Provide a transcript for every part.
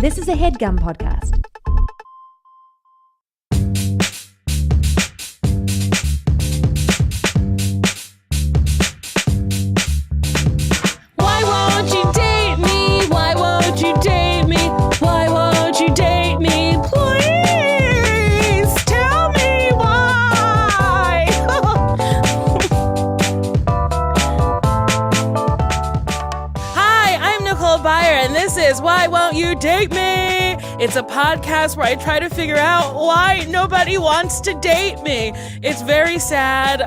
This is a HeadGum podcast. Why won't you date me? Why won't you date me? Why won't you date me? Please tell me why. Hi, I'm Nicole Byer, and this is Why Won't You Date Me? It's a podcast where I try to figure out why nobody wants to date me. It's very sad,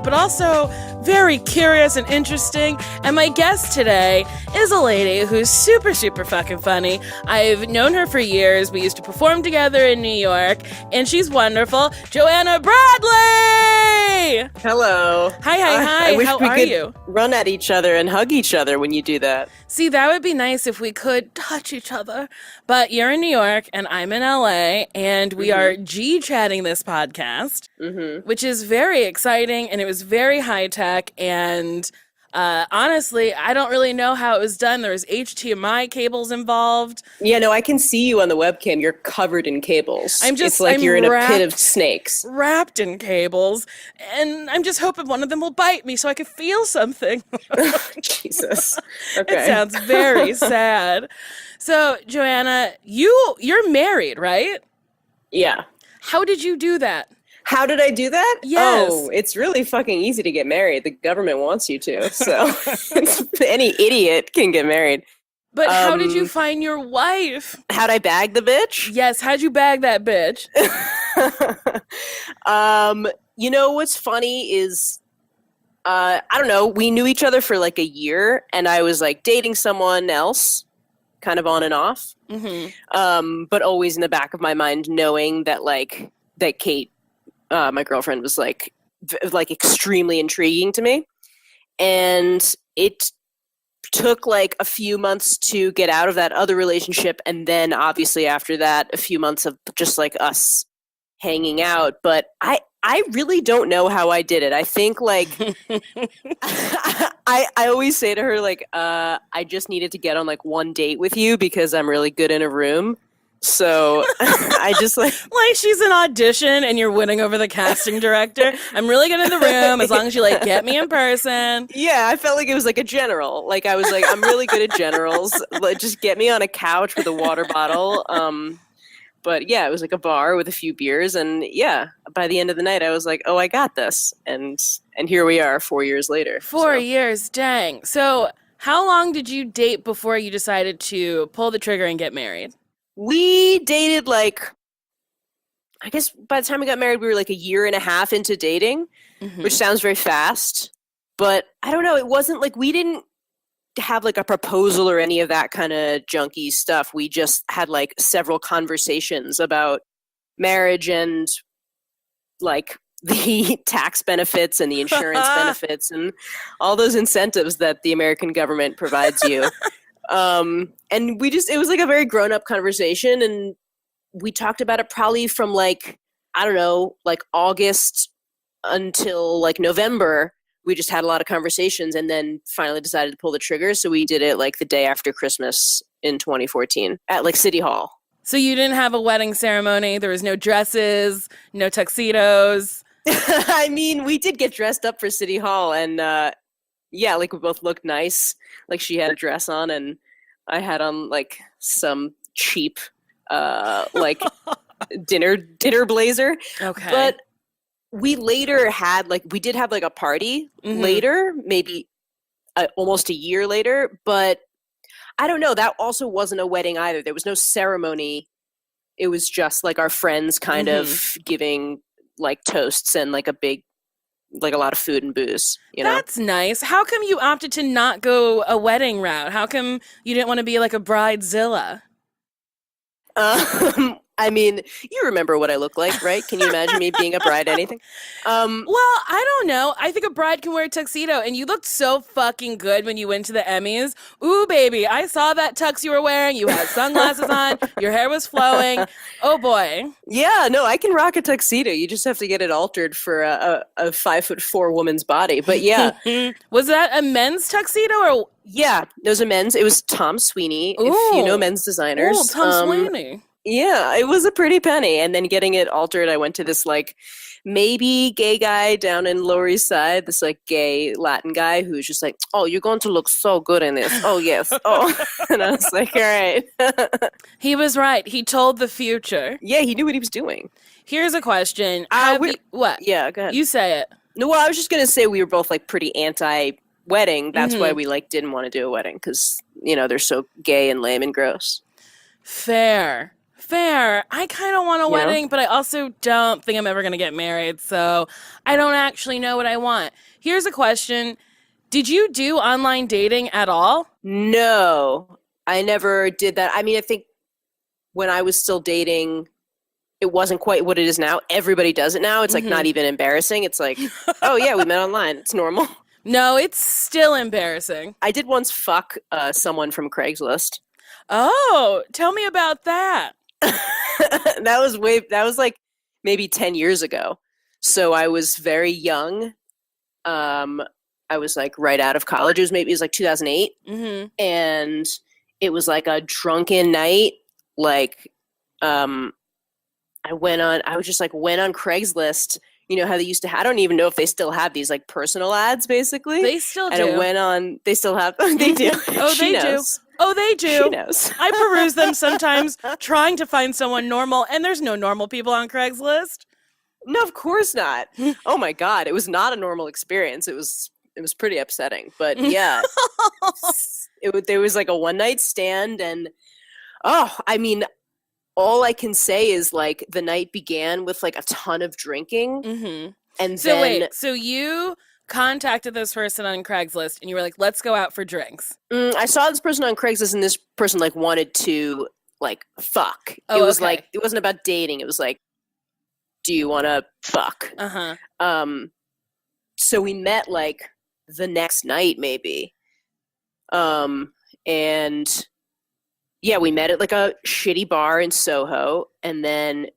but also very curious and interesting. And my guest today is a lady who's super, super fucking funny. I've known her for years. We used to perform together in New York, and she's wonderful. Joanna Bradley! Hello. Hi. I wish How we are could you? run at each other and hug each other when you do that. See, that would be nice if we could touch each other. But you're in New York and I'm in LA, and we are G-chatting this podcast, which is very exciting, and it was very high-tech, and honestly, I don't really know how it was done. There was HDMI cables involved. Yeah, no, I can see you on the webcam. You're covered in cables. It's like I'm you're in a pit of snakes. Wrapped in cables, and I'm just hoping one of them will bite me so I can feel something. Jesus. Okay. It sounds very sad. So, Joanna, you're married, right? Yeah. How did you do that? How did I do that? Yes. Oh, it's really fucking easy to get married. The government wants you to, so any idiot can get married. But how did you find your wife? How'd I bag the bitch? Yes, how'd you bag that bitch? You know what's funny is, I don't know, we knew each other for like a year, and I was like dating someone else, kind of on and off. But always in the back of my mind knowing that that Kate, my girlfriend, was like extremely intriguing to me. And it took like a few months to get out of that other relationship, and then obviously after that a few months of just like us hanging out. But I really don't know how I did it. I think like I always say to her like I just needed to get on like one date with you because I'm really good in a room. So I just like she's an audition and you're winning over the casting director. I'm really good in the room as long as you like get me in person. Yeah, I felt like it was like a general. Like I was like, I'm really good at generals. Like, just get me on a couch with a water bottle. But yeah, it was like a bar with a few beers, and yeah, by the end of the night I was like, oh, I got this. And here we are 4 years later. 4 years, dang. So how long did you date before you decided to pull the trigger and get married? We dated I guess by the time we got married, we were like a year and a half into dating, which sounds very fast. But I don't know, it wasn't like we didn't have like a proposal or any of that kind of junky stuff. We just had like several conversations about marriage and like the tax benefits and the insurance benefits and all those incentives that the American government provides you. And it was like a very grown up conversation, and we talked about it probably from like, I don't know, like August until like November. We just had a lot of conversations and then finally decided to pull the trigger. So we did it like the day after Christmas in 2014 at like City Hall. So you didn't have a wedding ceremony. There was no dresses, no tuxedos. I mean, we did get dressed up for City Hall, and yeah, like we both looked nice. Like she had a dress on and I had on like some cheap like dinner blazer. Okay. But we later had we did have like a party later, maybe almost a year later, but I don't know, that also wasn't a wedding either. There was no ceremony. It was just like our friends kind of giving like toasts and like a lot of food and booze, you know? That's nice. How come you opted to not go a wedding route? How come you didn't want to be like a bridezilla? I mean, you remember what I look like, right? Can you imagine me being a bride, anything? Well, I don't know. I think a bride can wear a tuxedo, and you looked so fucking good when you went to the Emmys. Ooh, baby, I saw that tux you were wearing. You had sunglasses on. Your hair was flowing. Oh boy. Yeah, no, I can rock a tuxedo. You just have to get it altered for a 5'4" woman's body. But yeah, Was that a men's tuxedo or? yeah, it was a men's. It was Tom Sweeney, if you know Ooh. men's designers. Ooh, Tom Sweeney. Yeah, it was a pretty penny. And then getting it altered, I went to this like maybe gay guy down in Lower East Side, this like gay Latin guy who's just like, oh, you're going to look so good in this. Oh, yes. Oh. And I was like, all right. He was right. He told the future. Yeah, he knew what he was doing. Here's a question. What? Yeah, go ahead. You say it. No, well, I was just going to say we were both like pretty anti-wedding. That's why we like didn't want to do a wedding because, they're so gay and lame and gross. Fair. I kind of want a wedding, but I also don't think I'm ever going to get married, so I don't actually know what I want. Here's a question. Did you do online dating at all? No, I never did that. I mean, I think when I was still dating, it wasn't quite what it is now. Everybody does it now. It's like not even embarrassing. It's like, oh yeah, we met online. It's normal. No, it's still embarrassing. I did once fuck someone from Craigslist. Oh, tell me about that. That was like maybe 10 years ago. So I was very young. I was like right out of college. It was like 2008. And it was like a drunken night. Like, I went on Craigslist. You know how they used to I don't even know if they still have these like personal ads basically. They still do. And they still have they do. Oh, She they knows. do. Oh, they do. She knows. I peruse them sometimes trying to find someone normal, and there's no normal people on Craigslist. No, of course not. Oh my God. It was not a normal experience. It was pretty upsetting. But yeah. There was like a one night stand and I mean, all I can say is like the night began with like a ton of drinking. And So you contacted this person on Craigslist and you were like, let's go out for drinks. I saw this person on Craigslist and this person like wanted to like fuck. Oh, it was okay. like, it wasn't about dating. It was like, do you want to fuck? So we met like the next night maybe. And yeah, we met at like a shitty bar in Soho and then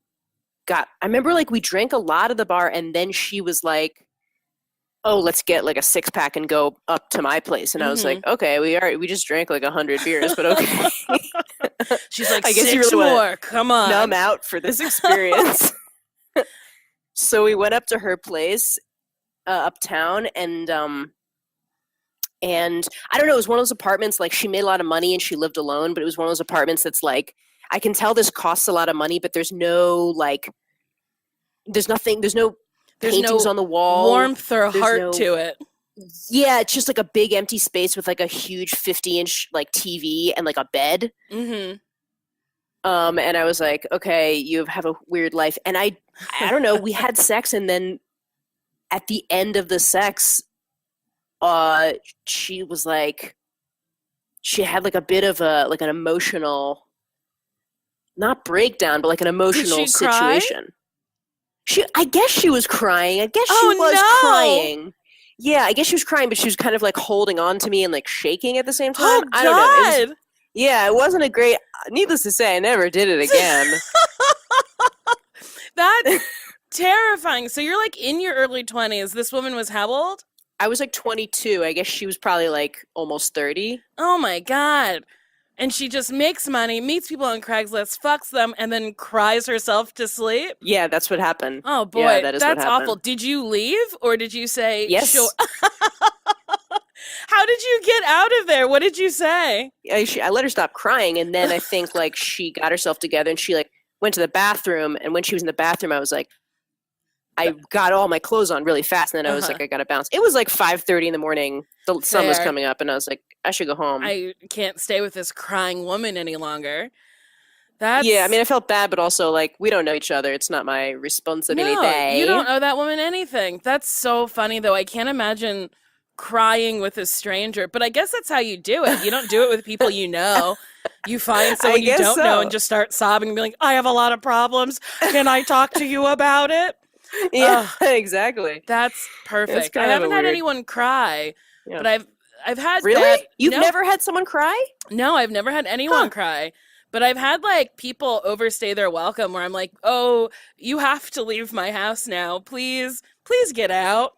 I remember like we drank a lot at the bar and then she was like, oh, let's get like a 6-pack and go up to my place. And I was like, okay, we just drank like 100 beers, but okay. She's like, I guess 6 you really more, come on. numb out for this experience. So we went up to her place uptown and I don't know, it was one of those apartments, like she made a lot of money and she lived alone, but it was one of those apartments that's like, I can tell this costs a lot of money, but there's no paintings on the wall. Warmth or heart to it. Yeah, it's just like a big empty space with like a huge 50-inch like TV and like a bed. And I was like, okay, you have a weird life. And I don't know, we had sex and then at the end of the sex, she was like, she had like a bit of an emotional, not breakdown, but like an emotional situation. I guess she was crying. I guess she was crying. Yeah, I guess she was crying, but she was kind of like holding on to me and like shaking at the same time. Oh, I don't know. It wasn't a great, needless to say, I never did it again. That's terrifying. So you're like in your early 20s. This woman was how old? I was like 22. I guess she was probably like almost 30. Oh my God. And she just makes money, meets people on Craigslist, fucks them, and then cries herself to sleep? Yeah, that's what happened. Oh boy, yeah, that's what awful. Did you leave or did you say, yes. Sure? How did you get out of there? What did you say? I let her stop crying, and then I think like she got herself together and she like went to the bathroom, and when she was in the bathroom, I was like, I got all my clothes on really fast, and then I was like, I gotta bounce. It was like 5:30 in the morning. The sun was coming up, and I was like, I should go home. I can't stay with this crying woman any longer. Yeah, I mean, I felt bad, but also like we don't know each other. It's not my responsibility. No, you don't owe that woman anything. That's so funny, though. I can't imagine crying with a stranger, but I guess that's how you do it. You don't do it with people you know. You find I someone you guess don't know so. and just start sobbing and be like, I have a lot of problems. Can I talk to you about it? Yeah, Ugh, exactly. that's It's perfect. I kind of a haven't had weird. anyone cry, Yeah. but I've had Really? bad You've no, never had someone cry? no, I've never had anyone Huh. cry. But I've had like people overstay their welcome where I'm like, "Oh, you have to leave my house now. Please, please get out."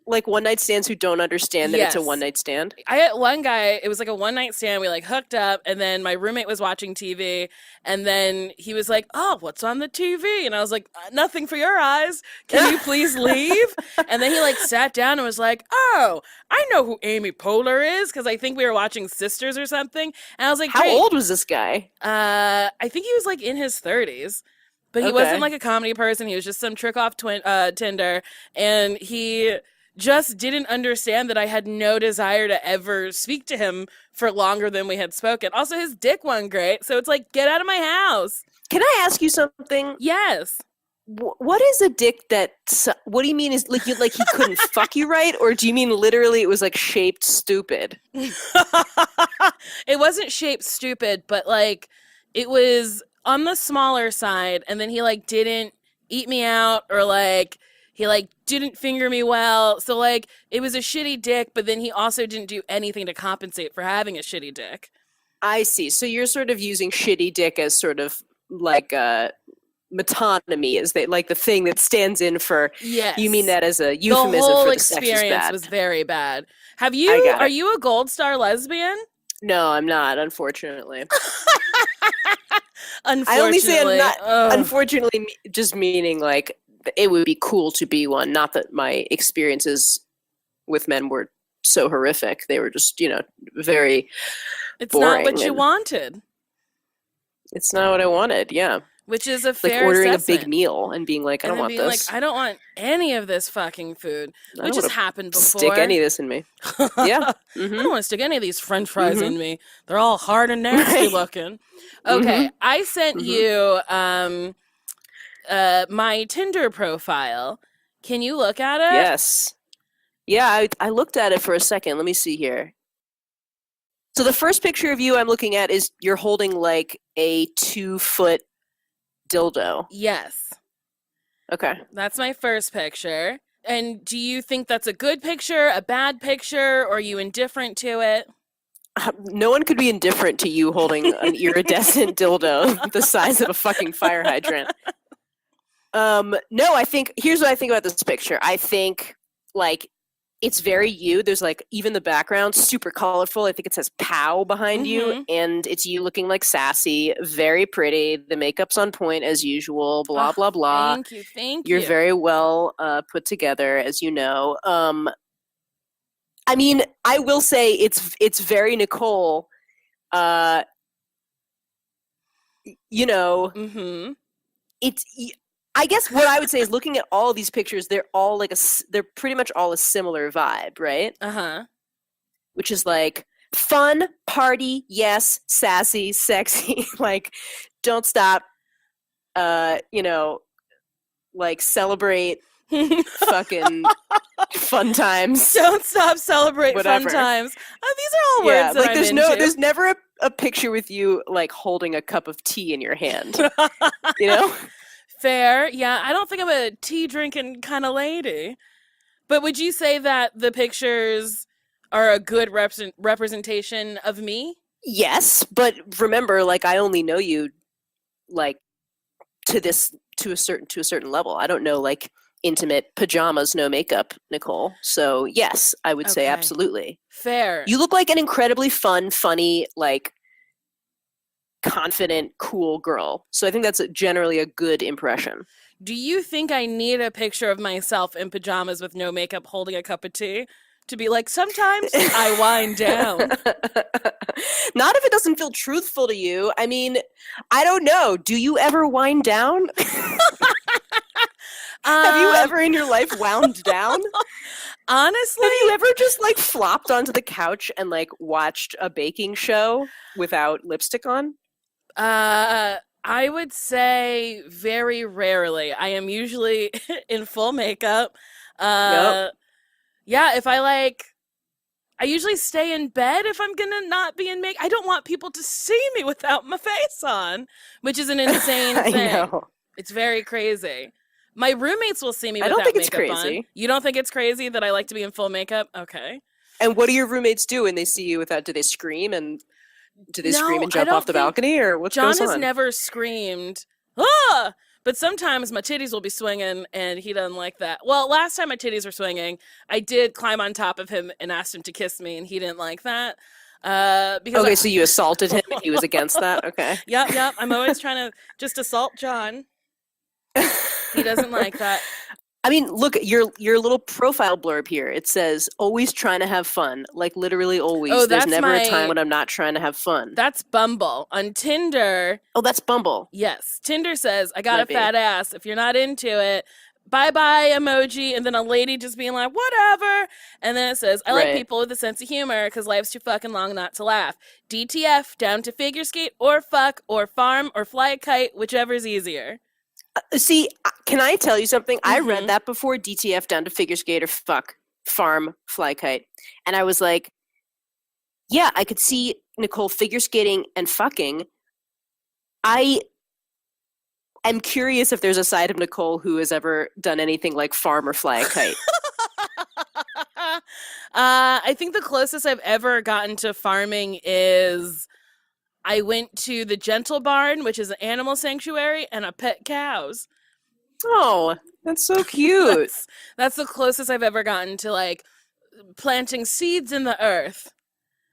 Like one night stands who don't understand that it's a one Yes. night stand? I had one guy, it was like a one night stand. We like hooked up, and then my roommate was watching TV, and then he was like, "Oh, what's on the TV?" And I was like, Nothing for your eyes. Can you please leave?" And then he like sat down and was like, "Oh, I know who Amy Poehler is," because I think we were watching Sisters or something. And I was like, How "Great." old was this guy? I think he was like in his 30s. But he wasn't Okay. like a comedy person. He was just some trick off Tinder. And he just didn't understand that I had no desire to ever speak to him for longer than we had spoken. Also, his dick wasn't great. So it's like, get out of my house. Can I ask you something? Yes. What is a dick that? What do you mean? Is like you like he couldn't fuck you right, or do you mean literally it was like shaped stupid? It wasn't shaped stupid, but like it was on the smaller side. And then he like didn't eat me out or like he like didn't finger me well. So like it was a shitty dick, but then he also didn't do anything to compensate for having a shitty dick. I see. So you're sort of using shitty dick as sort of like metonymy, is that like the thing that stands in for? You mean Yes. that as a The euphemism whole for the sex is experience bad? was very bad. I got Are it. you a Gold Star lesbian? No, I'm not. Unfortunately, I only say I'm Unfortunately. not. Ugh. Unfortunately, just meaning like it would be cool to be one. Not that my experiences with men were so horrific. They were just, very It's not what boring, you and wanted, it's not what I wanted. Yeah. which is a Like fair ordering a big assessment. meal and being like, I And don't then want being like, this. I don't want any of this fucking food, I don't which has want happened to stick before. any of this in me. Yeah. I Mm-hmm. don't want to stick any of these french fries Mm-hmm. in me. They're all hard and nasty Right. looking. Mm-hmm. Okay, I sent Mm-hmm. you my Tinder profile. Can you look at it? Yes. Yeah, I looked at it for a second. Let me see here. So the first picture of you I'm looking at is you're holding like a 2-foot dildo. Yes. Okay. That's my first picture. And do you think that's a good picture, a bad picture, or are you indifferent to it? No one could be indifferent to you holding an iridescent dildo the size of a fucking fire hydrant. No, I think here's what I think about this picture. I think like it's very you. There's like even the background super colorful. I think it says "pow" behind you, Mm-hmm. and it's you looking like sassy, very pretty. The makeup's on point as usual. Blah Oh, blah blah. thank you, thank You're you. very well put together, as you know. I mean, I will say it's very Nicole. Uh, you know, Mm-hmm. it's. I guess what I would say is looking at all these pictures, they're all like they're pretty much all a similar vibe, right? Uh-huh. Which is like fun, party, yes, sassy, sexy, like don't stop, you know, like celebrate fucking fun times, Don't stop, celebrate fun whatever. times. These are all Yeah, words that like I'm into. there's never a picture with you like holding a cup of tea in your hand, you know? Fair. Yeah, I don't think I'm a tea drinking kind of lady. But would you say that the pictures are a good representation of me? Yes, but remember, like I only know you like to a certain level. I don't know like intimate pajamas, no makeup, Nicole. So yes, I would say Okay. absolutely. Fair. You look like an incredibly fun, funny, like confident, cool girl. So I think that's generally a good impression. Do you think I need a picture of myself in pajamas with no makeup holding a cup of tea to be like, sometimes I wind down? Not if it doesn't feel truthful to you. I mean, I don't know. Do you ever wind down? Have you ever in your life wound down? Honestly, Have you ever just like flopped onto the couch and like watched a baking show without lipstick on? I would say very rarely. I am usually in full makeup. Yep. Yeah, if I like I usually stay in bed if I'm gonna not be in makeup. I don't want people to see me without my face on, which is an insane I thing. know. It's very crazy. My roommates will see me I don't without think it's makeup on. crazy. You don't think it's crazy that I like to be in full makeup? Okay. And what do your roommates do when they see you without? Do they scream and No, I jump off don't the think balcony, or what John goes has on? never screamed, ah! But sometimes my titties will be swinging and he doesn't like that. Well, last time my titties were swinging, I did climb on top of him and asked him to kiss me and he didn't like that. Because Okay, so you assaulted him and he was against that. Okay. yep. I'm always trying to just assault John. He doesn't like that. I mean, look at your little profile blurb here. It says always trying to have fun. Like literally always. Oh, There's that's never a time when I'm not trying to have fun. That's Bumble. On Tinder, Oh, that's Bumble. yes. Tinder says, I got a Might be. fat ass. If you're not into it, bye emoji. And then a lady just being like, whatever. And then it says, I like Right. people with a sense of humor because life's too fucking long not to laugh. DTF, down to figure skate or fuck or farm or fly a kite, whichever's easier. See, can I tell you something? I Mhm. read that before, DTF, down to figure skate or fuck, farm, fly kite. And I was like, yeah, I could see Nicole figure skating and fucking. I am curious if there's a side of Nicole who has ever done anything like farm or fly a kite. I think the closest I've ever gotten to farming is I went to the Gentle Barn, which is an animal sanctuary, and I pet cows. Oh, that's so cute. That's the closest I've ever gotten to like planting seeds in the earth.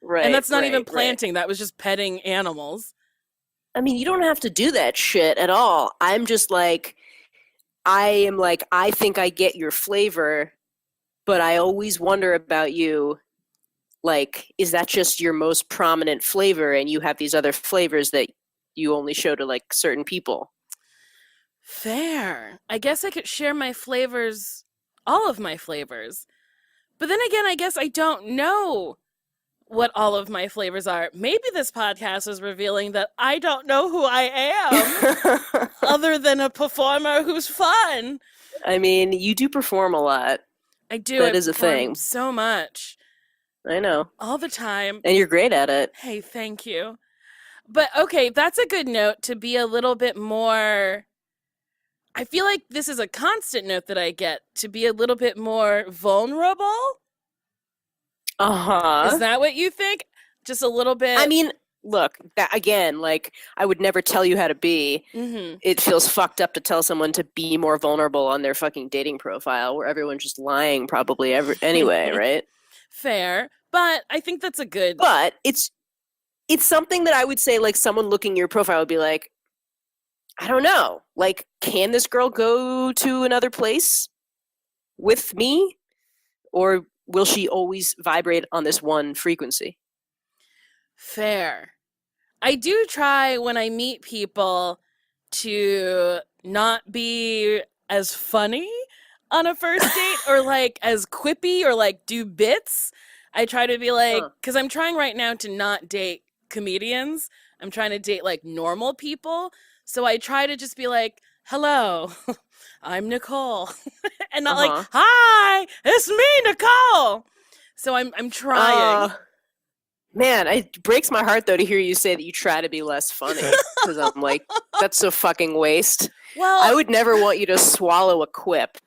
Right. And that's not right, even right. planting, that was just petting animals. I mean, you don't have to do that shit at all. I'm just like, I think I get your flavor, but I always wonder about you. Like, is that just your most prominent flavor and you have these other flavors that you only show to like certain people? Fair. I guess I could share my flavors, all of my flavors. But then again, I guess I don't know what all of my flavors are. Maybe this podcast is revealing that I don't know who I am other than a performer who's fun. I mean, you do perform a lot. I do. That I is a perform thing. so much. I know. All the time. And you're great at it. Hey, thank you. But okay, that's a good note to be a little bit more. I feel like this is a constant note that I get to be a little bit more vulnerable. Uh-huh. Is that what you think? Just a little bit. I mean, look, that, again, like, I would never tell you how to be. Mhm. It feels fucked up to tell someone to be more vulnerable on their fucking dating profile where everyone's just lying probably anyway, right? Fair. But I think that's a good. But it's something that I would say, like, someone looking your profile would be like, I don't know. Like, can this girl go to another place with me? Or will she always vibrate on this one frequency? Fair. I do try when I meet people to not be as funny on a first date or like as quippy or like do bits. I try to be like, because I'm trying right now to not date comedians. I'm trying to date like normal people. So I try to just be like, hello, I'm Nicole. And not like, hi, it's me, Nicole. So I'm trying. Man, it breaks my heart though to hear you say that you try to be less funny. Because I'm like, that's a fucking waste. Well, I would never want you to swallow a quip.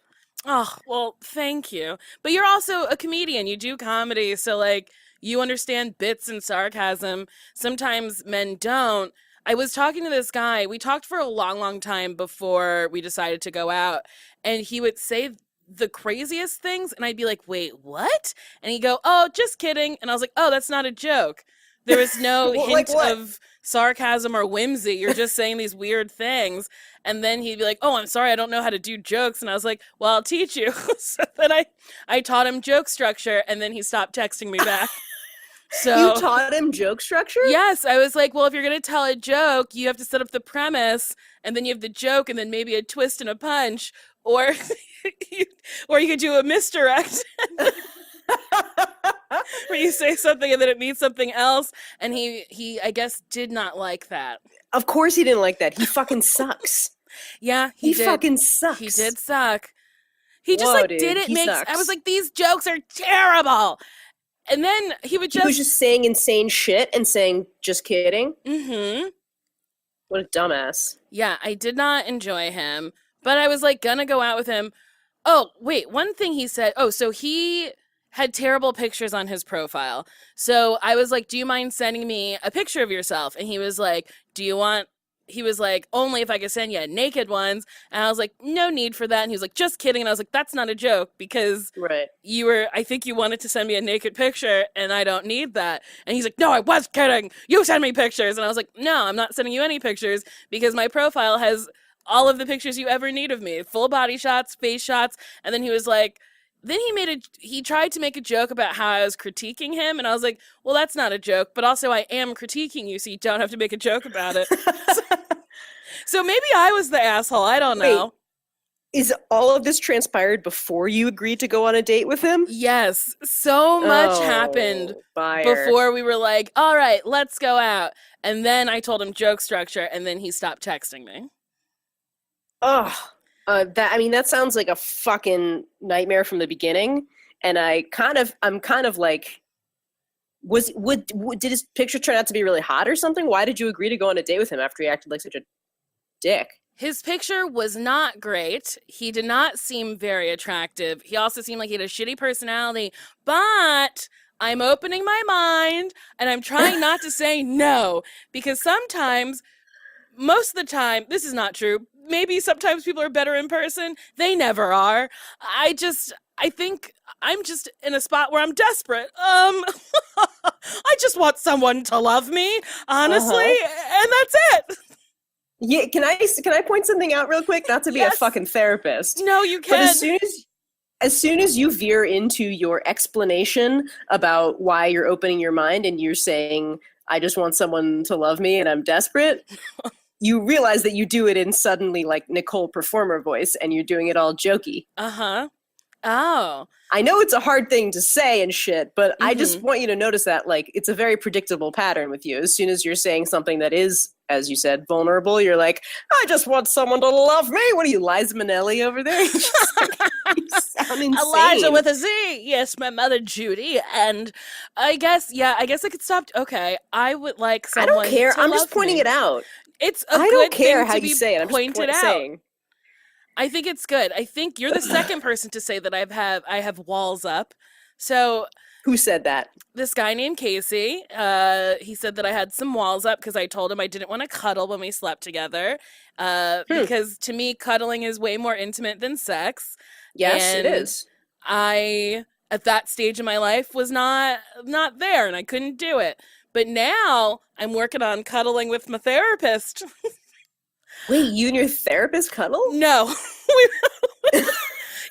Oh, well, thank you. But you're also a comedian. You do comedy, so like you understand bits and sarcasm. Sometimes men don't. I was talking to this guy. We talked for a long time before we decided to go out, and he would say the craziest things and I'd be like, "Wait, what?" And he'd go, "Oh, just kidding." And I was like, "Oh, that's not a joke. There was no Well, hint like of sarcasm or whimsy. You're just saying these weird things." And then he'd be like, "Oh, I'm sorry, I don't know how to do jokes." And I was like, "Well, I'll teach you." So then I taught him joke structure, and then he stopped texting me back. So You taught him joke structure? yes, I was like, "Well, if you're going to tell a joke, you have to set up the premise, and then you have the joke, and then maybe a twist and a punch, or or you could do a misdirect." Where you say something and then it means something else. And he I guess did not like that. Of course he didn't like that. He fucking sucks. Yeah, He did. fucking sucks. He did suck. He just Whoa, like dude, didn't he make. I sucks. was like, these jokes are terrible. And then he was just saying insane shit and saying, just kidding. Mm-hmm. What a dumbass. Yeah, I did not enjoy him, but I was like gonna go out with him. Oh, wait, one thing he said. Oh, so he had terrible pictures on his profile. So I was like, do you mind sending me a picture of yourself? And he was like, he was like, only if I could send you naked ones. And I was like, no need for that. And he was like, just kidding. And I was like, that's not a joke because I think you wanted to send me a naked picture and I don't need that. And he's like, no, I was kidding. You send me pictures. And I was like, no, I'm not sending you any pictures because my profile has all of the pictures you ever need of me, full body shots, face shots. And then he was like, then he tried to make a joke about how I was critiquing him. And I was like, well, that's not a joke, but also I am critiquing you, so you don't have to make a joke about it. So maybe I was the asshole. I don't know. Is all of this transpired before you agreed to go on a date with him? Yes. So much happened before we were like, all right, let's go out. And then I told him joke structure, and then he stopped texting me. Oh. That sounds like a fucking nightmare from the beginning, and I'm kind of like, did his picture turn out to be really hot or something? Why did you agree to go on a date with him after he acted like such a dick? His picture was not great. He did not seem very attractive. He also seemed like he had a shitty personality, but I'm opening my mind and I'm trying not to say no, because most of the time, this is not true. Maybe sometimes people are better in person. They never are. I think I'm just in a spot where I'm desperate. I just want someone to love me, honestly, and that's it. Yeah, can I point something out real quick? Not to be a fucking therapist. No, you can. But as soon as you veer into your explanation about why you're opening your mind and you're saying, I just want someone to love me and I'm desperate, you realize that you do it in suddenly like Nicole performer voice and you're doing it all jokey. Uh-huh. Oh. I know it's a hard thing to say and shit, but I just want you to notice that like it's a very predictable pattern with you. As soon as you're saying something that is, as you said, vulnerable, you're like, I just want someone to love me. What are you, Liza Minnelli over there? You sound insane. Elijah with a Z. Yes, my mother Judy. And I guess I could stop. Okay, I would like someone. I don't care. To I'm love just pointing me. it out. It's I don't care how you say it. I'm pointed just saying. I think it's good. I think you're the second person to say that I have walls up. So who said that? This guy named Casey. He said that I had some walls up because I told him I didn't want to cuddle when we slept together. Because to me, cuddling is way more intimate than sex. Yes, it is. I, at that stage in my life, was not there, and I couldn't do it. But now I'm working on cuddling with my therapist. Wait, you and your therapist cuddle? No.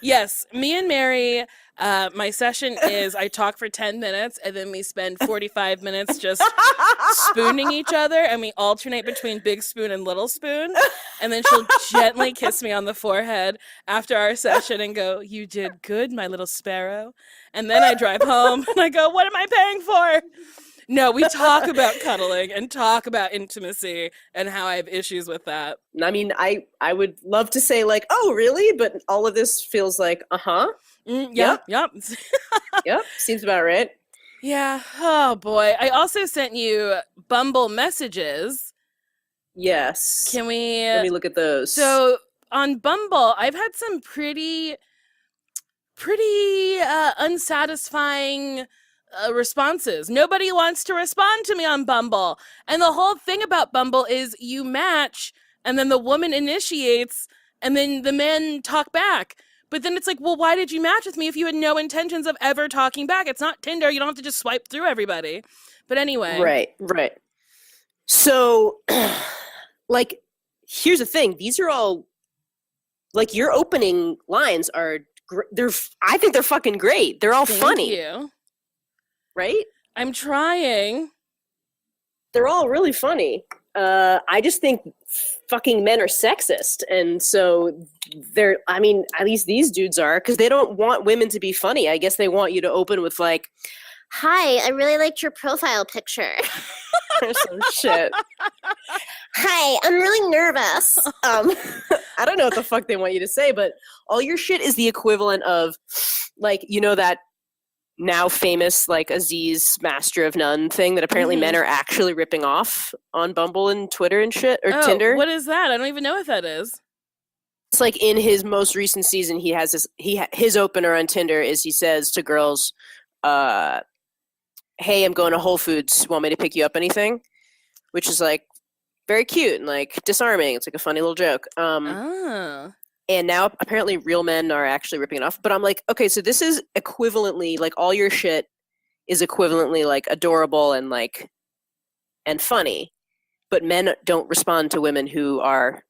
Yes, me and Mary, my session is I talk for 10 minutes and then we spend 45 minutes just spooning each other, and we alternate between big spoon and little spoon. And then she'll gently kiss me on the forehead after our session and go, you did good, my little sparrow. And then I drive home and I go, what am I paying for? No, we talk about cuddling and talk about intimacy and how I have issues with that. I mean, I would love to say like, oh, really? But all of this feels like, Yep. Yep, seems about right. Yeah. Oh, boy. I also sent you Bumble messages. Yes. Can we... Let me look at those. So on Bumble, I've had some pretty unsatisfying... responses. Nobody wants to respond to me on Bumble. And the whole thing about Bumble is you match and then the woman initiates and then the men talk back. But then it's like, well, why did you match with me if you had no intentions of ever talking back? It's not Tinder. You don't have to just swipe through everybody. But anyway. Right. So, like, here's the thing. These are all, like, your opening lines are, I think they're fucking great. They're all funny. Thank you. Right? I'm trying. They're all really funny. I just think fucking men are sexist. And so at least these dudes are, because they don't want women to be funny. I guess they want you to open with like, hi, I really liked your profile picture. Or some shit. Hi, I'm really nervous. I don't know what the fuck they want you to say, but all your shit is the equivalent of like, you know, that now famous like Aziz Master of None thing that apparently men are actually ripping off on Bumble and Twitter and shit or Oh, Tinder. what is that? I don't even know what that is. It's like in his most recent season, he has his opener on Tinder is he says to girls, uh, "Hey, I'm going to Whole Foods. Want me to pick you up anything?" Which is like very cute and like disarming. It's like a funny little joke. Oh. And now apparently real men are actually ripping it off. But I'm like, okay, so this is equivalently like all your shit is equivalently like adorable and like and funny, but men don't respond to women who are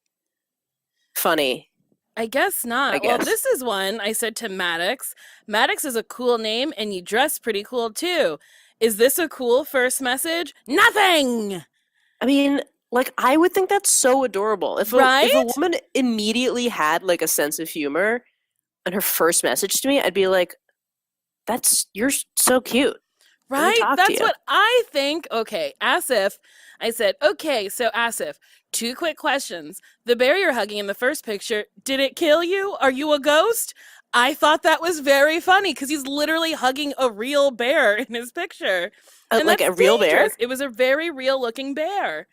funny. I guess I not. Well, guess. this is one I said to Maddox. Maddox is a cool name and you dress pretty cool too. Is this a cool first message? Nothing! I mean, like I would think that's so adorable. If Right? a woman immediately had like a sense of humor and her first message to me, I'd be like, "That's you're so cute." Let me Right? talk to That's you. what I think. Okay, Asif. I said, okay, so Asif, two quick questions. The bear you're hugging in the first picture, did it kill you? Are you a ghost? I thought that was very funny because he's literally hugging a real bear in his picture. And Like that's a real dangerous. bear? It was a very real looking bear.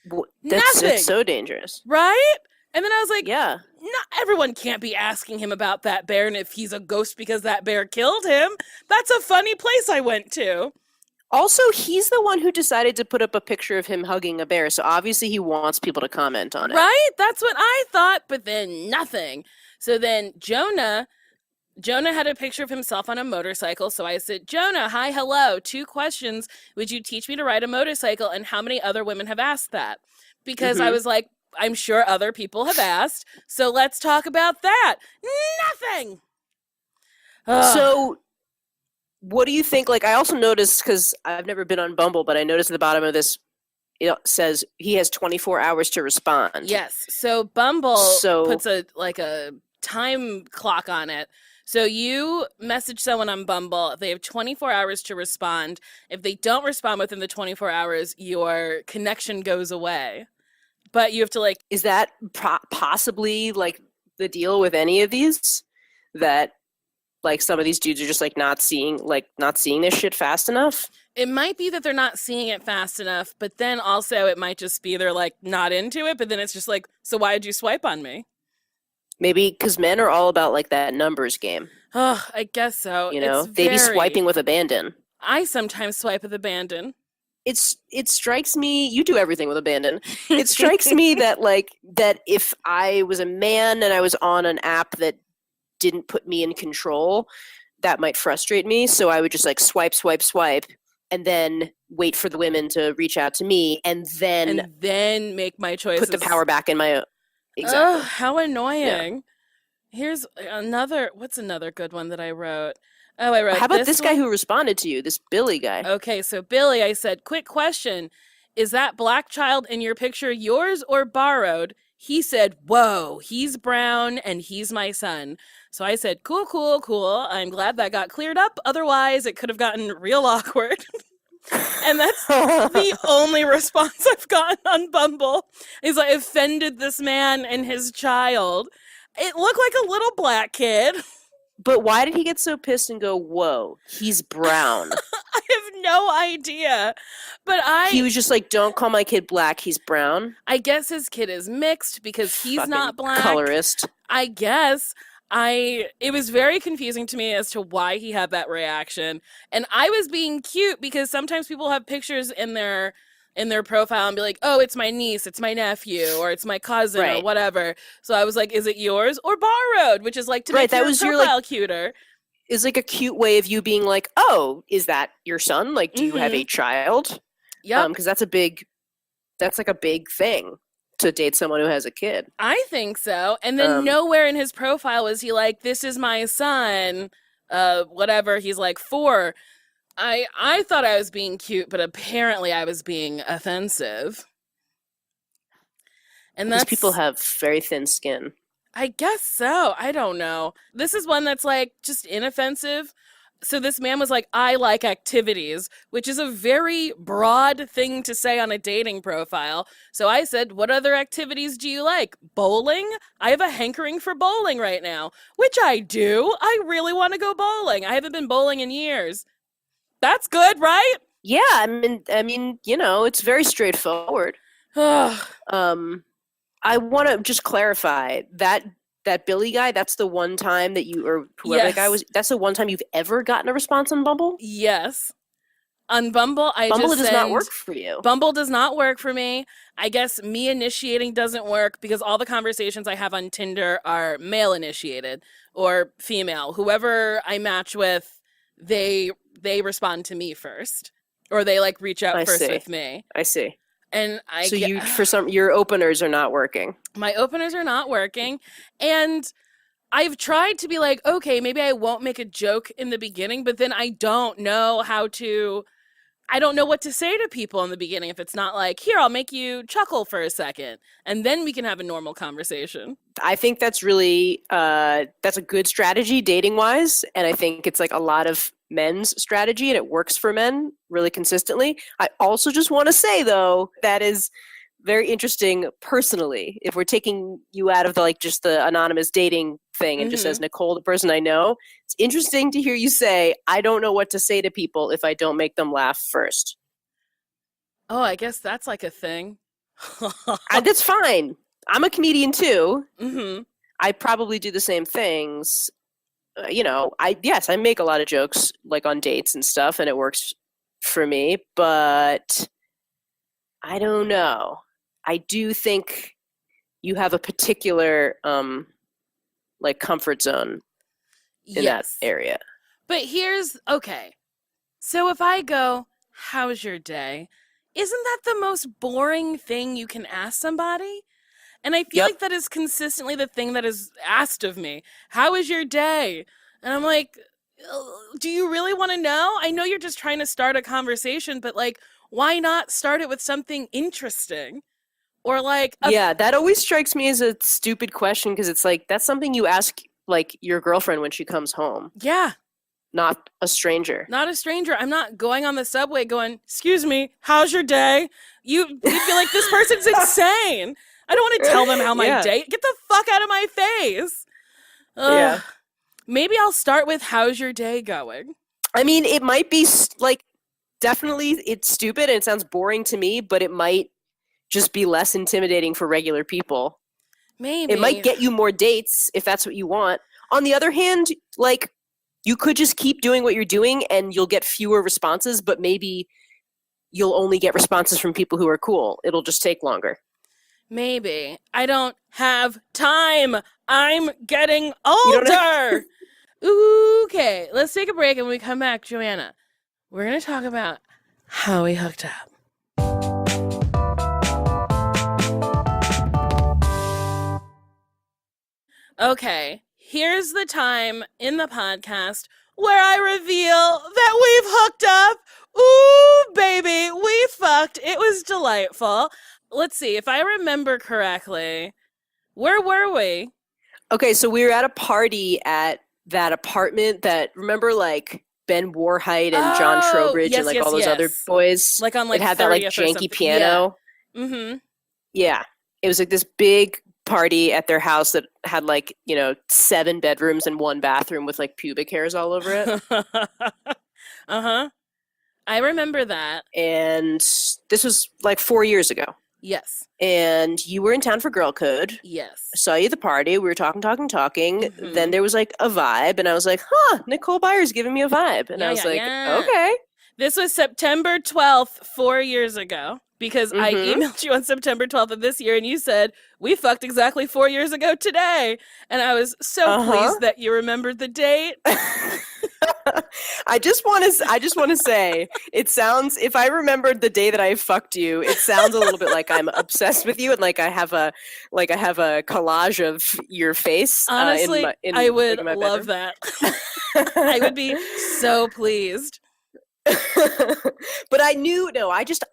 That's Nothing. it's so dangerous. Right? And then I was like, Yeah. not everyone can't be asking him about that bear and if he's a ghost because that bear killed him. That's a funny place I went to. Also, he's the one who decided to put up a picture of him hugging a bear, so obviously he wants people to comment on it. Right? That's what I thought, but then nothing. So then Jonah had a picture of himself on a motorcycle. So I said, Jonah, hi, hello. Two questions. Would you teach me to ride a motorcycle? And how many other women have asked that? Because I was like, I'm sure other people have asked. So let's talk about that. Nothing. Ugh. So, what do you think? Like, I also noticed because I've never been on Bumble, but I noticed at the bottom of this it says he has 24 hours to respond. Yes. So Bumble So- puts a time clock on it. So you message someone on Bumble, they have 24 hours to respond. If they don't respond within the 24 hours, your connection goes away. But you have to like Is that possibly like the deal with any of these? That like some of these dudes are just like not seeing this shit fast enough? it might be that they're not seeing it fast enough, but then also it might just be they're like not into it, but then it's just like, so why did you swipe on me? Maybe because men are all about like that numbers game. Oh, I guess so. You know, It's they be very- swiping with abandon. I sometimes swipe with abandon. It strikes me you do everything with abandon. It strikes me that if I was a man and I was on an app that didn't put me in control, that might frustrate me. So I would just like swipe, and then wait for the women to reach out to me, and then make my choices. put the power back in my own. Exactly. Ugh, how annoying. Here's what's another good one that I wrote? Oh, I wrote How about this guy one? who responded to you, this Billy guy? Okay, so Billy, I said, quick question. Is that black child in your picture yours or borrowed? He said, whoa, he's brown and he's my son. So I said, cool, cool, cool. I'm glad that got cleared up. Otherwise, it could have gotten real awkward. And that's the only response I've gotten on Bumble is I offended this man and his child. It looked like a little black kid. But why did he get so pissed and go, whoa, he's brown? I have no idea. But He was just like, don't call my kid black, he's brown. I guess his kid is mixed because he's Fucking not black. colorist. I guess. It was very confusing to me as to why he had that reaction. And I was being cute because sometimes people have pictures in their profile and be like, oh, it's my niece, it's my nephew, or it's my cousin, or Right. whatever. So I was like, is it yours or borrowed? Which is like to make Right, that your was your, profile like- cuter. Is like a cute way of you being like, oh, is that your son? Like, do you have a child? Yep. Because that's like a big thing to date someone who has a kid. I think so. And then nowhere in his profile was he like, this is my son, whatever. He's like 4. I thought I was being cute, but apparently I was being offensive. And These that's people have very thin skin. I guess so. I don't know. This is one that's like just inoffensive. So this man was like, I like activities, which is a very broad thing to say on a dating profile. So I said, what other activities do you like? Bowling? I have a hankering for bowling right now, which I do. I really want to go bowling. I haven't been bowling in years. That's good, right? Yeah, I mean, it's very straightforward. Um, I want to just clarify that Billy guy, that's the one time that you, or whoever that guy Yes. was, that's the one time you've ever gotten a response on Bumble? Yes. On Bumble, I Bumble just does not send. work for you. Bumble does not work for me. I guess me initiating doesn't work because all the conversations I have on Tinder are male initiated or female. Whoever I match with, they respond to me first, or they like reach out I first see. with me. I see. And I So get your openers are not working. my openers are not working, and I've tried to be like, okay, maybe I won't make a joke in the beginning, but then I don't know I don't know what to say to people in the beginning if it's not like, here, I'll make you chuckle for a second, and then we can have a normal conversation. I think that's really that's a good strategy dating wise, and I think it's like a lot of men's strategy, and it works for men really consistently. I also just want to say though that is very interesting personally. If we're taking you out of the like just the anonymous dating thing and just as Nicole, the person I know, it's interesting to hear you say, I don't know what to say to people if I don't make them laugh first. Oh, I guess that's like a thing. That's fine. I'm a comedian too. hmm I probably do the same things. I make a lot of jokes like on dates and stuff, and it works for me. But I don't know. I do think you have a particular like comfort zone in that Yes. area. But okay. So if I go, how's your day? Isn't that the most boring thing you can ask somebody? And I feel Yep. like that is consistently the thing that is asked of me. How is your day? And I'm like, do you really want to know? I know you're just trying to start a conversation, but like, why not start it with something interesting? Or like, Yeah, that always strikes me as a stupid question because it's like that's something you ask like your girlfriend when she comes home, yeah, not a stranger. not a stranger. I'm not going on the subway going, excuse me, how's your day? You'd be like, this person's insane. I don't want to tell them how my Yeah. day. Get the fuck out of my face. Yeah. Maybe I'll start with how's your day going? I mean, it might be like definitely it's stupid and it sounds boring to me, but it might just be less intimidating for regular people. Maybe. It might get you more dates if that's what you want. On the other hand, like you could just keep doing what you're doing and you'll get fewer responses, but maybe you'll only get responses from people who are cool. It'll just take longer. Maybe. I don't have time. I'm getting You don't older. Okay, let's take a break, and when we come back, Joanna, we're going to talk about how we hooked up. Okay, here's the time in the podcast where I reveal that we've hooked up. Ooh, baby, we fucked. It was delightful. Let's see, if I remember correctly, where were we? Okay, so we were at a party at that apartment that, remember like Ben Warhite and John Trowbridge yes, and like yes, all those other yes. boys? Like on like it had that like 30th or janky something. piano. Yeah. Mm-hmm. Yeah. It was like this big party at their house that had like, 7 bedrooms and 1 bathroom with like pubic hairs all over it. Uh-huh. I remember that. And this was like 4 years ago. Yes. And you were in town for Girl Code. Yes. I saw you at the party. We were talking. Mhm. Then there was like a vibe. And I was like, Nicole Byer's giving me a vibe. And I was like, okay. This was September 12th, 4 years ago, because I emailed you on September 12th of this year, and you said, we fucked exactly 4 years ago today. And I was so pleased that you remembered the date. I just want to say, it sounds, if I remembered the day that I fucked you, it sounds a little bit like I'm obsessed with you and like I have a collage of your face. Honestly, I would my love that. I would be so pleased. But I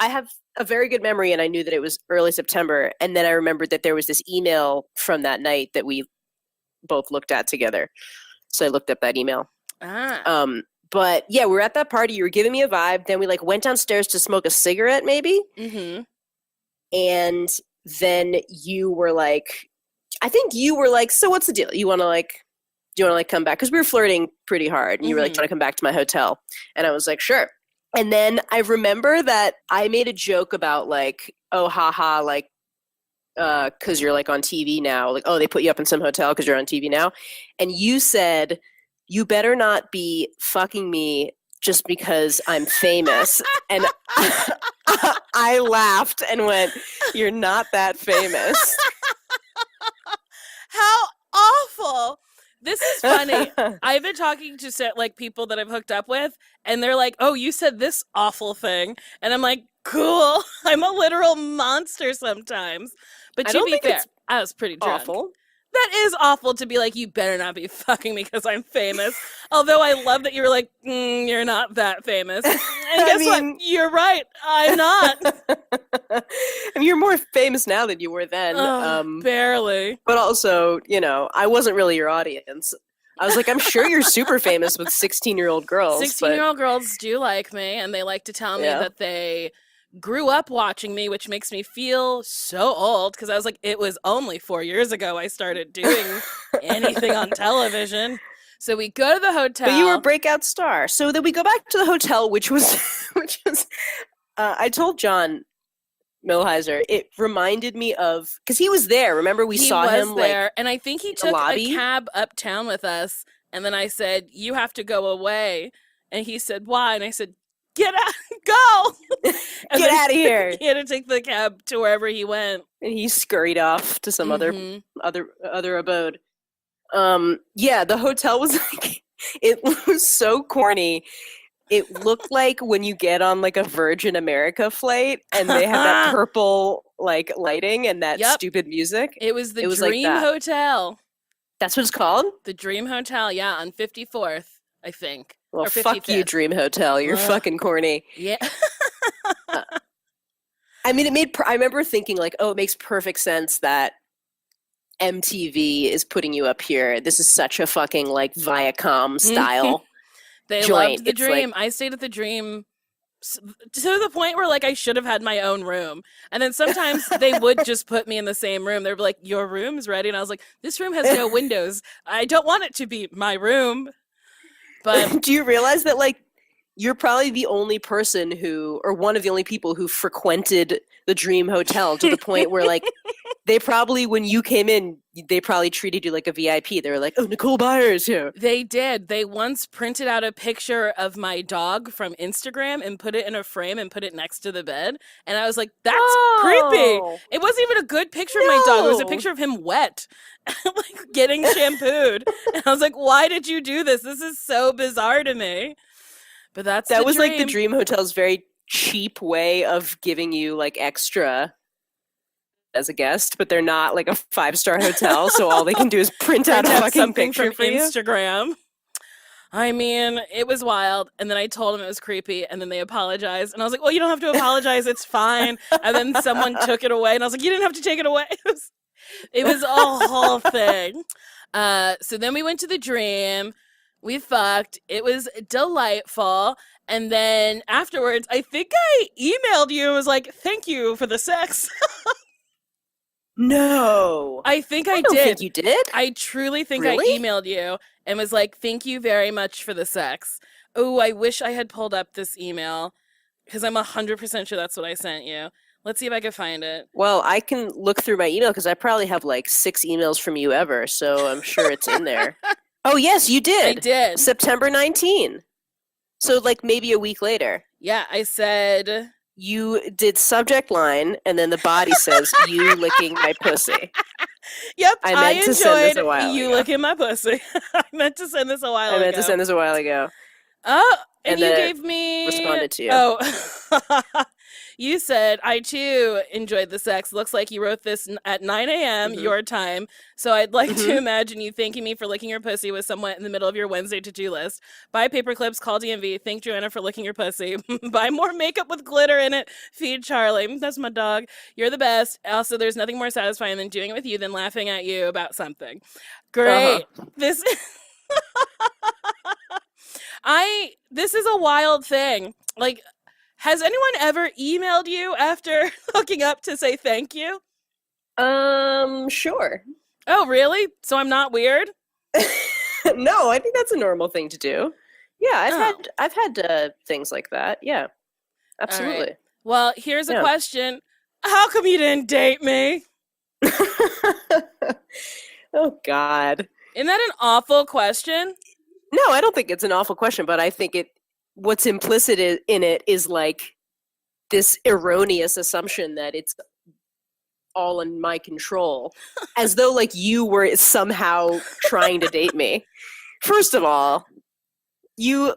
have a very good memory, and I knew that it was early September, and then I remembered that there was this email from that night that we both looked at together. So I looked up that email. But yeah, we were at that party. You were giving me a vibe. Then we like went downstairs to smoke a cigarette, maybe. Mm-hmm. And then you were like, I think you were like, so what's the deal? You want to like, do you want to like come back? Because we were flirting pretty hard. And you were like, do you want to come back to my hotel? And I was like, sure. And then I remember that I made a joke about like, oh, haha, like, because you're like on TV now. Like, oh, they put you up in some hotel because you're on TV now. And you said, you better not be fucking me just because I'm famous. And I laughed and went, you're not that famous. How awful. This is funny. I've been talking to like people that I've hooked up with, and they're like, oh, you said this awful thing. And I'm like, cool. I'm a literal monster sometimes. But to be fair, I was pretty drunk. Awful. That is awful to be like, you better not be fucking me because I'm famous. Although I love that you were like, you're not that famous. And guess what? You're right. I'm not. I mean, you're more famous now than you were then. Barely. But also, you know, I wasn't really your audience. I was like, I'm sure you're super famous with 16-year-old girls. 16-year-old girls do like me, and they like to tell me that they grew up watching me, which makes me feel so old because I was like, it was only 4 years ago I started doing anything on television. So we go to the hotel. But you were a breakout star. So then we go back to the hotel, which was, I told John Milheiser, it reminded me of, because he was there. Remember, we saw him there, like, and I think he took a cab uptown with us. And then I said, you have to go away. And he said, why? And I said, get out, go! Get out of here! He had to take the cab to wherever he went, and he scurried off to some other abode. Yeah, the hotel was like, it was so corny. It looked like when you get on like a Virgin America flight and they have that purple like lighting and that stupid music. It was the Dream Hotel. That's what it's called? The Dream Hotel, yeah, on 54th, I think. Well, fuck you, Dream Hotel. You're fucking corny. Yeah. I mean, I remember thinking like, oh, it makes perfect sense that MTV is putting you up here. This is such a fucking like Viacom style They joint. loved the Dream. Like, I stayed at the Dream to the point where like I should have had my own room. And then sometimes they would just put me in the same room. They'd be like, your room's ready. And I was like, this room has no windows. I don't want it to be my room. But do you realize that like you're probably the only person who, or one of the only people who frequented the Dream Hotel to the point where like they probably, when you came in, they probably treated you like a VIP. They were like, oh, Nicole Byer is here. They did. They once printed out a picture of my dog from Instagram and put it in a frame and put it next to the bed. And I was like, that's creepy. It wasn't even a good picture of my dog. It was a picture of him wet, like getting shampooed. And I was like, why did you do this? This is so bizarre to me. But that was like the Dream Hotel's very cheap way of giving you like extra as a guest, but they're not like a 5-star hotel, so all they can do is print out a fucking picture from Instagram. I mean, it was wild, and then I told them it was creepy, and then they apologized, and I was like, well, you don't have to apologize, it's fine. And then someone took it away, and I was like, you didn't have to take it away. It was a whole thing. So then we went to the Dream. We fucked. It was delightful. And then afterwards, I think I emailed you and was like, thank you for the sex. No. I think I don't did. Think you did? I truly think Really? I emailed you and was like, thank you very much for the sex. Oh, I wish I had pulled up this email because I'm 100% sure that's what I sent you. Let's see if I can find it. Well, I can look through my email because I probably have like 6 emails from you ever, so I'm sure it's in there. Oh, yes, you did. I did. September 19. So, like, maybe a week later. Yeah, I said... You did subject line, and then the body says, you licking my pussy. Yep, I meant to send this a while you ago. Licking my pussy. I meant to send this a while ago. I meant to send this a while ago. Oh, and you gave me... responded to you. Oh. You said, I too enjoyed the sex. Looks like you wrote this at 9 a.m. Your time. So I'd like to imagine you thanking me for licking your pussy was somewhat in the middle of your Wednesday to-do list. Buy paper clips, call DMV, thank Joanna for licking your pussy. Buy more makeup with glitter in it. Feed Charlie. That's my dog. You're the best. Also, there's nothing more satisfying than doing it with you than laughing at you about something. Great. This This is a wild thing. Like, has anyone ever emailed you after hooking up to say thank you? Sure. Oh, really? So I'm not weird? No, I think that's a normal thing to do. Yeah, Oh, I've had things like that. Yeah, all right. absolutely. Well, here's a Yeah. question. How come you didn't date me? Oh God. Isn't that an awful question? No, I don't think it's an awful question, but I think what's implicit in it is like this erroneous assumption that it's all in my control, as though like you were somehow trying to date me. First of all, you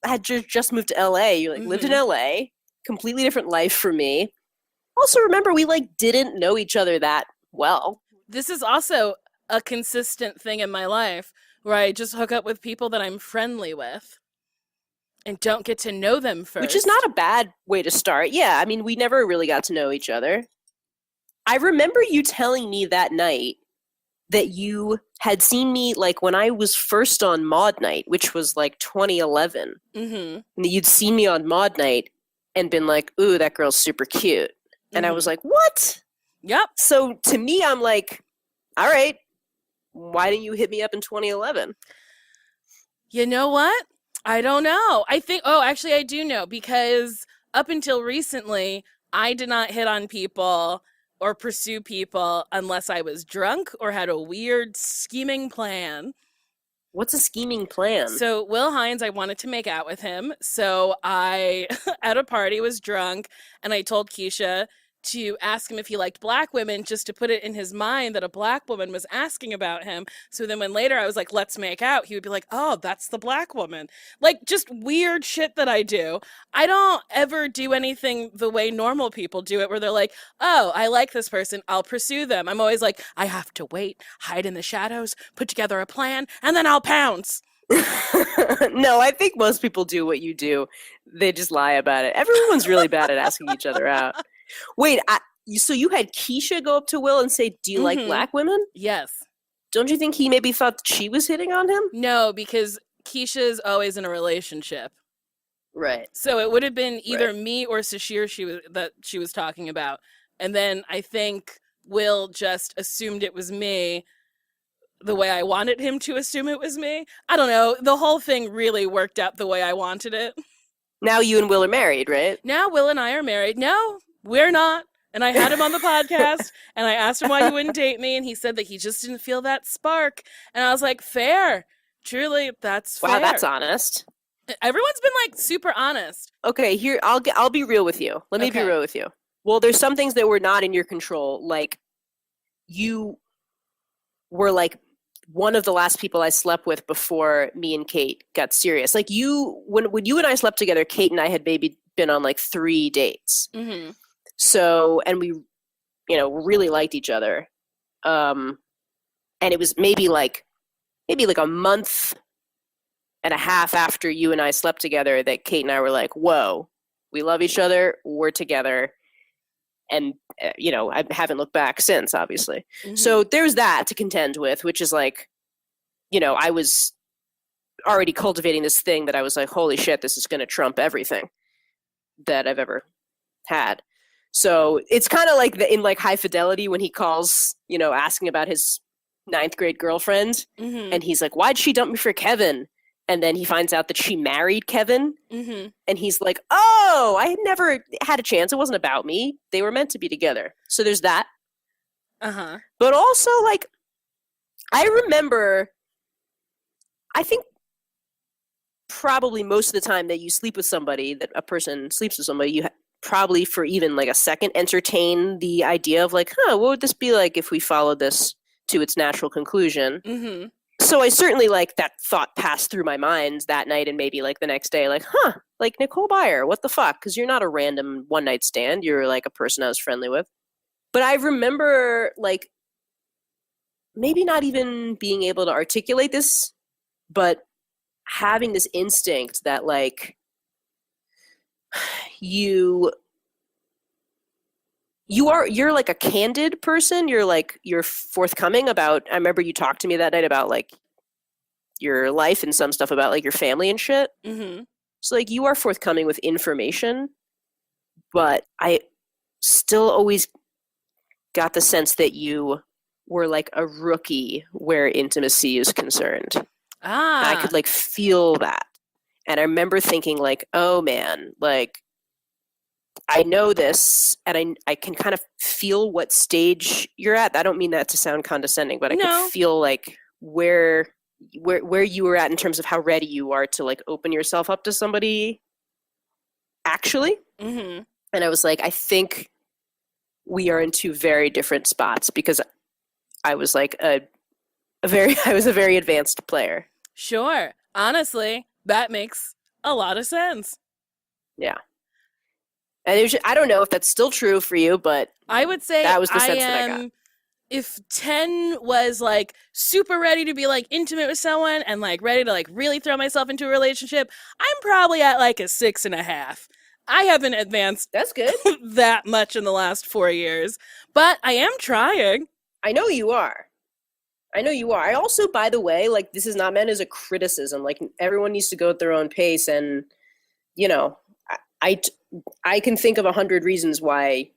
had just moved to LA. You like lived in Hmm. LA, completely different life for me. Also, remember we like didn't know each other that well, This is also a consistent thing in my life where I just hook up with people that I'm friendly with and don't get to know them which is not first. a bad way to start. Yeah, I mean, we never really got to know each other. I remember you telling me that night that you had seen me like when I was first on Maud Night, which was like 2011. Hmm. And that you'd seen me on Maud Night and been like, "Ooh, that girl's super cute." And I was Hmm. like, "What?" Yep. So to me, I'm like, "All right, why didn't you hit me up in 2011?" You know what? I don't know. Actually, I do know because up until recently, I did not hit on people or pursue people unless I was drunk or had a weird scheming plan. What's a scheming plan? So, Will Hines, I wanted to make out with him. So, I, at a party, was drunk and I told Keisha to ask him if he liked black women just to put it in his mind that a black woman was asking about him. So then when later I was like, let's make out, he would be like, oh, that's the black woman. Like just weird shit that I do. I don't ever do anything the way normal people do it where they're like, oh, I like this person. I'll pursue them. I'm always like, I have to wait, hide in the shadows, put together a plan, and then I'll pounce. No, I think most people do what you do. They just lie about it. Everyone's really bad at asking each other out. Wait, so you had Keisha go up to Will and say, "Do you like Mm-hmm. black women?" Yes. Don't you think he maybe thought that she was hitting on him? No, because Keisha's always in a relationship. Right, So it would have been either right. me or Sashir she was talking about. And then I think Will just assumed it was me the way I wanted him to assume it was me. I don't know. The whole thing really worked out the way I wanted it. Now you and Will are married, right? Now Will and I are married. No, we're not. And I had him on the podcast and I asked him why he wouldn't date me and he said that he just didn't feel that spark. And I was like, "Fair. Truly, that's Wow, that's fair." honest. Everyone's been like super honest. Okay, here I'll be real with you. Let me be Okay. real with you. Well, there's some things that were not in your control. Like you were like one of the last people I slept with before me and Kate got serious. Like when you and I slept together, Kate and I had maybe been on like 3 dates. Mhm. So, and we, really liked each other. And it was maybe like a month and a half after you and I slept together that Kate and I were like, "Whoa, we love each other. We're together." And I haven't looked back since, obviously. So Mhm. there's that to contend with, which is like, I was already cultivating this thing that I was like, "Holy shit, this is going to trump everything that I've ever had." So it's kind of like in like High Fidelity when he calls, asking about his ninth grade girlfriend, Mhm. and he's like, "Why'd she dump me for Kevin?" And then he finds out that she married Kevin, Mhm. and he's like, "Oh, I never had a chance. It wasn't about me. They were meant to be together." So there's that. Uh-huh. But also, like, I remember, I think probably most of the time that you sleep with somebody, that a person sleeps with somebody, you probably for even like a second entertain the idea of like, what would this be like if we followed this to its natural conclusion? Mhm. So I certainly like that thought passed through my mind that night and maybe like the next day, like, like Nicole Byer, what the fuck? Because you're not a random one night stand. You're like a person I was friendly with. But I remember like maybe not even being able to articulate this, but having this instinct that like you you're like a candid person. You're forthcoming about. I remember you talked to me that night about like your life and some stuff about like your family and shit. Mm-hmm. So like you are forthcoming with information, but I still always got the sense that you were like a rookie where intimacy is concerned. Ah. I could like feel that. And I remember thinking like, oh man, like I know this and I can kind of feel what stage you're at. I don't mean that to sound condescending, but I could feel like where you were at in terms of how ready you are to like open yourself up to somebody actually. Mm-hmm. And I was like, I think we are in two very different spots because I was like I was a very advanced player. Sure. Honestly, that makes a lot of sense. Yeah. And it was just, I don't know if that's still true for you, but I would say that was the sense that I got. If 10 was like super ready to be like intimate with someone and like ready to like really throw myself into a relationship, I'm probably at like a 6.5. I haven't advanced That's good. that much in the last 4 years, but I am trying. I know you are. I also, by the way, like this is not meant as a criticism. Like everyone needs to go at their own pace, and you know, I can think of 100 reasons why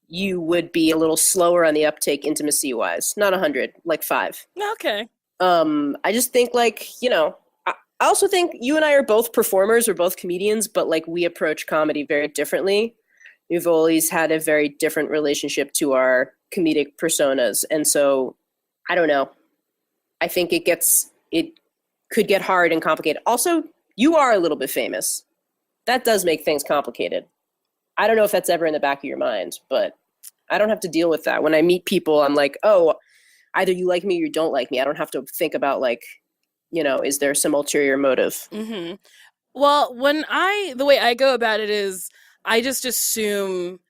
you would be a little slower on the uptake intimacy wise. Not 100, like 5. Okay. I just think like, I also think you and I are both performers, we're both comedians, but like we approach comedy very differently. We've always had a very different relationship to our comedic personas. And so I don't know. I think it could get hard and complicated. Also, you are a little bit famous. That does make things complicated. I don't know if that's ever in the back of your mind, but I don't have to deal with that. When I meet people, I'm like, oh, either you like me or you don't like me. I don't have to think about like, is there some ulterior motive? Mm-hmm. Well, the way I go about it is I just assume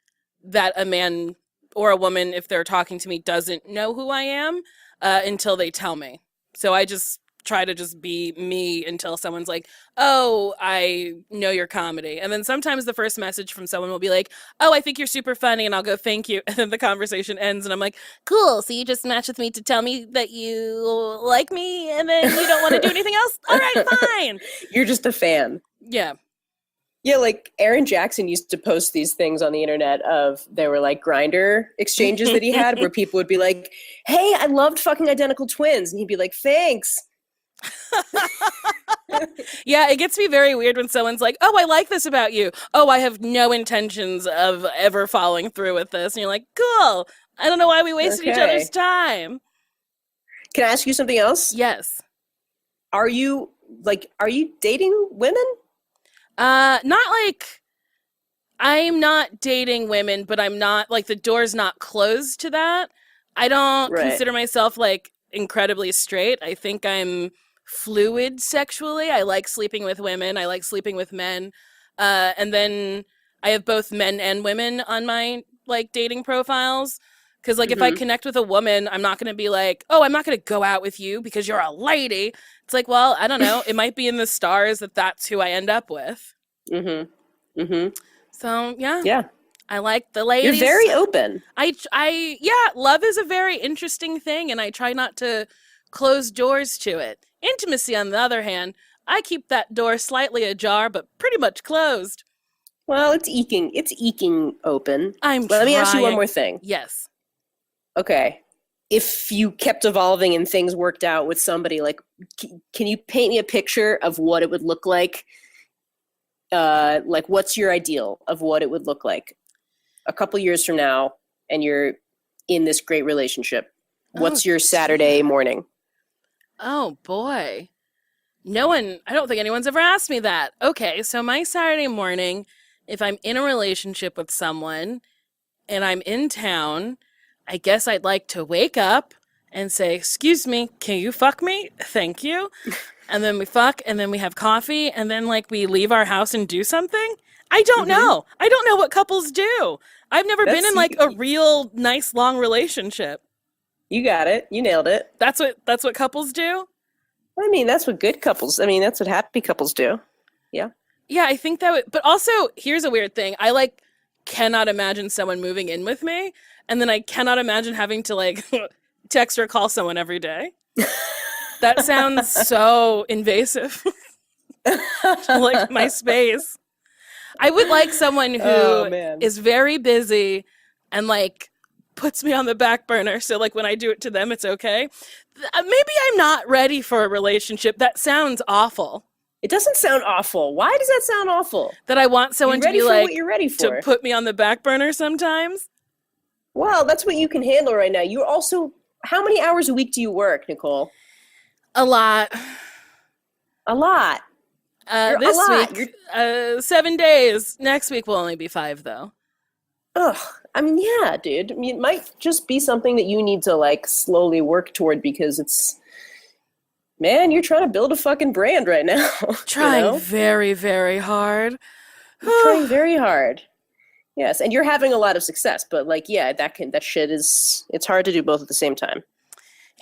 that a man or a woman, if they're talking to me, doesn't know who I am until they tell me. So I just try to just be me until someone's like, oh, I know your comedy. And then sometimes the first message from someone will be like, oh, I think you're super funny. And I'll go, thank you. And then the conversation ends and I'm like, cool. So you just matched with me to tell me that you like me and then you don't want to do anything else? All right, fine. You're just a fan. Yeah. Yeah, like Aaron Jackson used to post these things on the internet there were like Grindr exchanges that he had where people would be like, hey, I loved fucking identical twins. And he'd be like, thanks. Yeah, it gets me very weird when someone's like, oh, I like this about you. Oh, I have no intentions of ever following through with this. And you're like, cool. I don't know why we wasted each other's time. Can I ask you something else? Yes. Are you dating women? Not like, I'm not dating women, but I'm not, like, the door's not closed to that. I don't consider myself, like, incredibly straight. I think I'm fluid sexually. I like sleeping with women. I like sleeping with men. And then I have both men and women on my, like, dating profiles. Because, like, if I connect with a woman, I'm not going to be like, oh, I'm not going to go out with you because you're a lady. It's like, well, I don't know. It might be in the stars that that's who I end up with. Mm-hmm. Mm-hmm. So, yeah. Yeah. I like the ladies. You're very open. Love is a very interesting thing, and I try not to close doors to it. Intimacy, on the other hand, I keep that door slightly ajar, but pretty much closed. Well, it's eking open. Let me ask you one more thing. Yes. Okay. If you kept evolving and things worked out with somebody, like, can you paint me a picture of what it would look like? Like, what's your ideal of what it would look like a couple years from now and you're in this great relationship? What's your Saturday morning? Oh, boy. I don't think anyone's ever asked me that. Okay, so my Saturday morning, if I'm in a relationship with someone and I'm in town, I guess I'd like to wake up and say, excuse me, can you fuck me? Thank you. And then we fuck, and then we have coffee, and then, like, we leave our house and do something? I don't know. I don't know what couples do. I've never been in, like, a real nice, long relationship. You got it. You nailed it. That's what couples do? I mean, that's what that's what happy couples do. Yeah. Yeah, I think but also, here's a weird thing. I, like, cannot imagine someone moving in with me, and then I cannot imagine having to, like, text or call someone every day. That sounds so invasive. Like my space. I would like someone who is very busy and like puts me on the back burner. So like when I do it to them, it's okay. Maybe I'm not ready for a relationship. That sounds awful. It doesn't sound awful. Why does that sound awful? That I want someone to be like, what you're ready for. To put me on the back burner sometimes. Well, that's what you can handle right now. You're also, how many hours a week do you work, Nicole? A lot. A lot. This week, 7 days. Next week will only be 5, though. Ugh. I mean, yeah, dude. I mean, it might just be something that you need to, like, slowly work toward because it's... Man, you're trying to build a fucking brand right now. Trying very, very hard. You're trying very hard. Yes, and you're having a lot of success, but like, yeah, that shit is, it's hard to do both at the same time.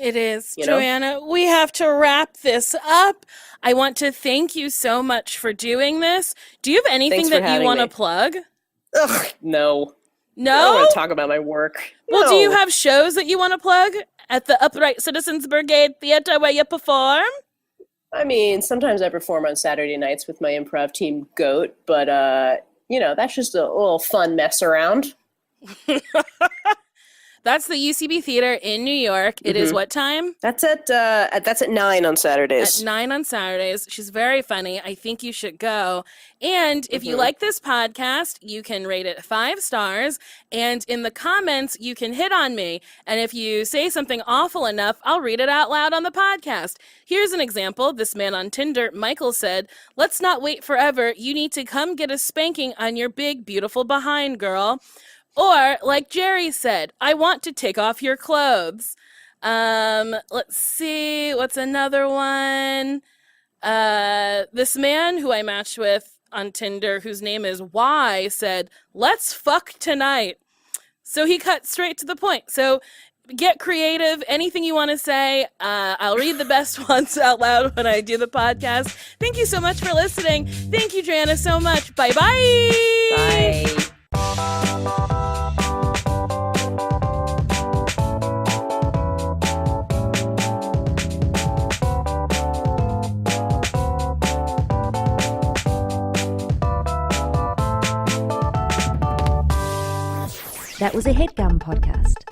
It is. Joanna, we have to wrap this up. I want to thank you so much for doing this. Do you have anything that you want to plug? Ugh, no. No? I don't want to talk about my work. Well, no. Do you have shows that you want to plug at the Upright Citizens Brigade Theater where you perform? I mean, sometimes I perform on Saturday nights with my improv team, GOAT, but, that's just a little fun mess around. That's the UCB Theater in New York. It is what time? That's at 9 on Saturdays. At 9 on Saturdays. She's very funny. I think you should go. And if you like this podcast, you can rate it 5 stars. And in the comments, you can hit on me. And if you say something awful enough, I'll read it out loud on the podcast. Here's an example. This man on Tinder, Michael, said, "Let's not wait forever. You need to come get a spanking on your big, beautiful behind, girl." Or, like Jerry said, "I want to take off your clothes." Let's see. What's another one? This man who I matched with on Tinder, whose name is Y, said, "Let's fuck tonight." So he cut straight to the point. So get creative. Anything you want to say. I'll read the best ones out loud when I do the podcast. Thank you so much for listening. Thank you, Joanna, so much. Bye-bye. Bye. That was a HeadGum podcast.